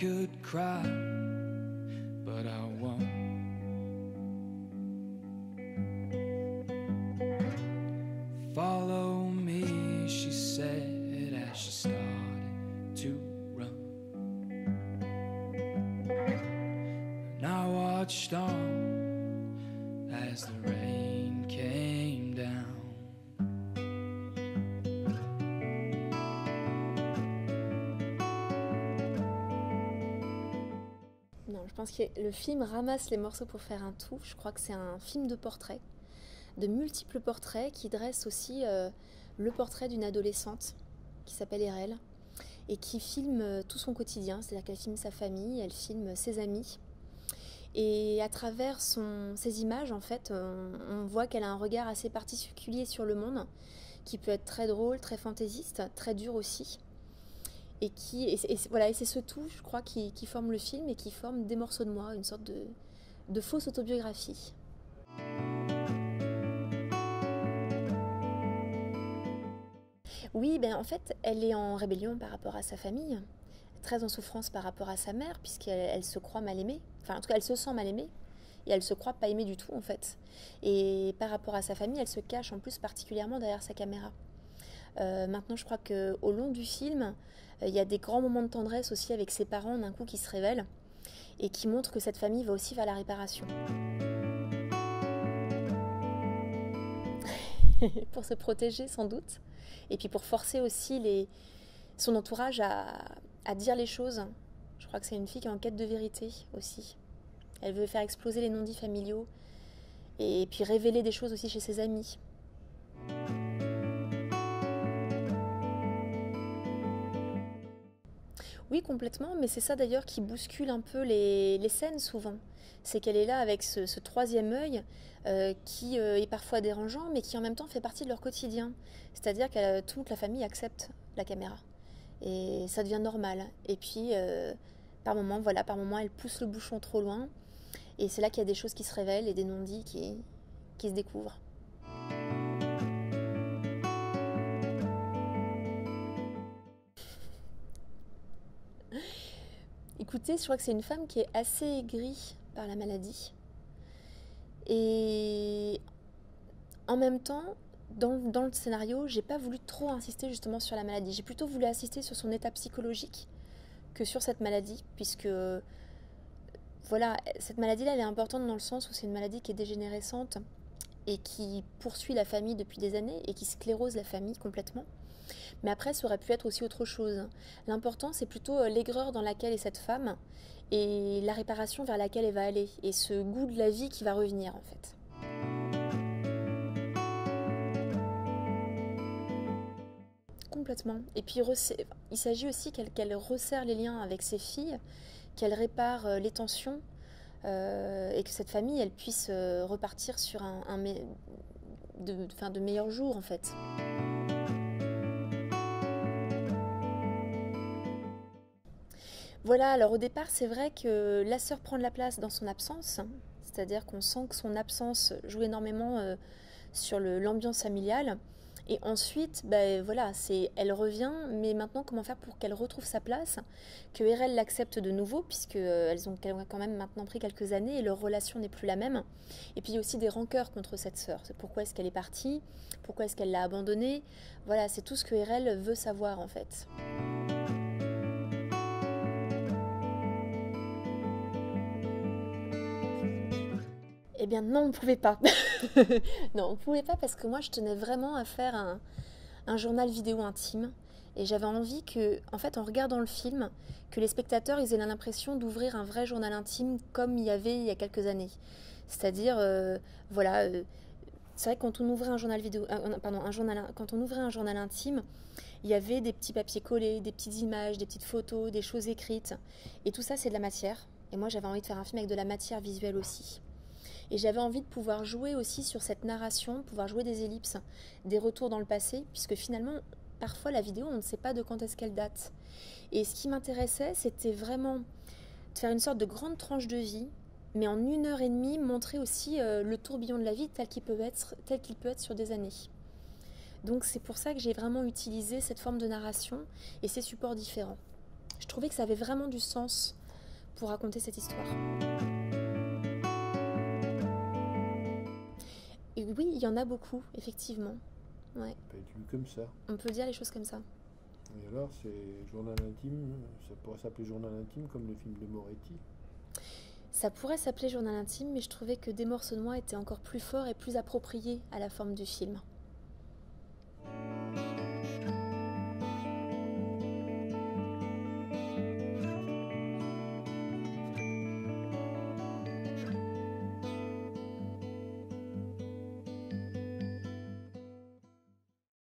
could cry, but I won't. Follow me, she said as she started to run. And I watched on as the rain came down. Non, je pense que le film ramasse les morceaux pour faire un tout. Je crois que c'est un film de portraits, de multiples portraits qui dressent aussi le portrait d'une adolescente qui s'appelle Erel et qui filme tout son quotidien, c'est-à-dire qu'elle filme sa famille, elle filme ses amis. Et à travers ces images, en fait, on voit qu'elle a un regard assez particulier sur le monde, qui peut être très drôle, très fantaisiste, très dur aussi. Et c'est ce tout, je crois, qui forme le film et qui forme Des morceaux de moi, une sorte de fausse autobiographie. Oui, en fait, elle est en rébellion par rapport à sa famille, très en souffrance par rapport à sa mère, puisqu'elle se croit mal aimée. Enfin, en tout cas, elle se sent mal aimée, et elle se croit pas aimée du tout, en fait. Et par rapport à sa famille, elle se cache en plus particulièrement derrière sa caméra. Maintenant, je crois qu'au long du film, il y a des grands moments de tendresse aussi avec ses parents d'un coup qui se révèlent et qui montrent que cette famille va aussi vers la réparation. Pour se protéger sans doute, et puis pour forcer aussi son entourage à dire les choses. Je crois que c'est une fille qui est en quête de vérité aussi. Elle veut faire exploser les non-dits familiaux et puis révéler des choses aussi chez ses amis. Oui, complètement, mais c'est ça d'ailleurs qui bouscule un peu les scènes souvent. C'est qu'elle est là avec ce troisième œil qui est parfois dérangeant, mais qui en même temps fait partie de leur quotidien. C'est-à-dire que toute la famille accepte la caméra. Et ça devient normal. Et puis, par moments, elle pousse le bouchon trop loin. Et c'est là qu'il y a des choses qui se révèlent et des non-dits qui se découvrent. Écoutez, je crois que c'est une femme qui est assez aigrie par la maladie. Et en même temps, dans le scénario, j'ai pas voulu trop insister justement sur la maladie. J'ai plutôt voulu insister sur son état psychologique que sur cette maladie, puisque voilà, cette maladie-là, elle est importante dans le sens où c'est une maladie qui est dégénérescente et qui poursuit la famille depuis des années et qui sclérose la famille complètement. Mais après, ça aurait pu être aussi autre chose. L'important, c'est plutôt l'aigreur dans laquelle est cette femme et la réparation vers laquelle elle va aller. Et ce goût de la vie qui va revenir, en fait. Complètement. Et puis, il s'agit aussi qu'elle resserre les liens avec ses filles, qu'elle répare les tensions et que cette famille, elle puisse repartir sur de meilleurs jours, en fait. Voilà, alors au départ, c'est vrai que la sœur prend de la place dans son absence, c'est-à-dire qu'on sent que son absence joue énormément sur l'ambiance familiale. Et ensuite, voilà, elle revient, mais maintenant, comment faire pour qu'elle retrouve sa place, que Erel l'accepte de nouveau, puisqu'elles ont quand même maintenant pris quelques années et leur relation n'est plus la même. Et puis il y a aussi des rancœurs contre cette sœur. C'est pourquoi est-ce qu'elle est partie, pourquoi est-ce qu'elle l'a abandonnée. Voilà, c'est tout ce que Erel veut savoir en fait. Eh bien non, on ne pouvait pas. Non, on ne pouvait pas parce que moi je tenais vraiment à faire un journal vidéo intime. Et j'avais envie que, en fait, en regardant le film, que les spectateurs ils aient l'impression d'ouvrir un vrai journal intime comme il y avait il y a quelques années. C'est-à-dire, c'est vrai que quand on ouvrait un journal vidéo, quand on ouvrait un journal intime, il y avait des petits papiers collés, des petites images, des petites photos, des choses écrites. Et tout ça, c'est de la matière. Et moi, j'avais envie de faire un film avec de la matière visuelle aussi. Et j'avais envie de pouvoir jouer aussi sur cette narration, pouvoir jouer des ellipses, des retours dans le passé, puisque finalement, parfois la vidéo, on ne sait pas de quand est-ce qu'elle date. Et ce qui m'intéressait, c'était vraiment de faire une sorte de grande tranche de vie, mais en 1h30, montrer aussi le tourbillon de la vie tel qu'il peut être sur des années. Donc c'est pour ça que j'ai vraiment utilisé cette forme de narration et ces supports différents. Je trouvais que ça avait vraiment du sens pour raconter cette histoire. Et oui, il y en a beaucoup, effectivement. Ouais. Ça peut être lu comme ça. On peut dire les choses comme ça. Et alors, c'est journal intime, ça pourrait s'appeler journal intime comme le film de Moretti. Ça pourrait s'appeler journal intime, mais je trouvais que Des morceaux de moi était encore plus fort et plus approprié à la forme du film.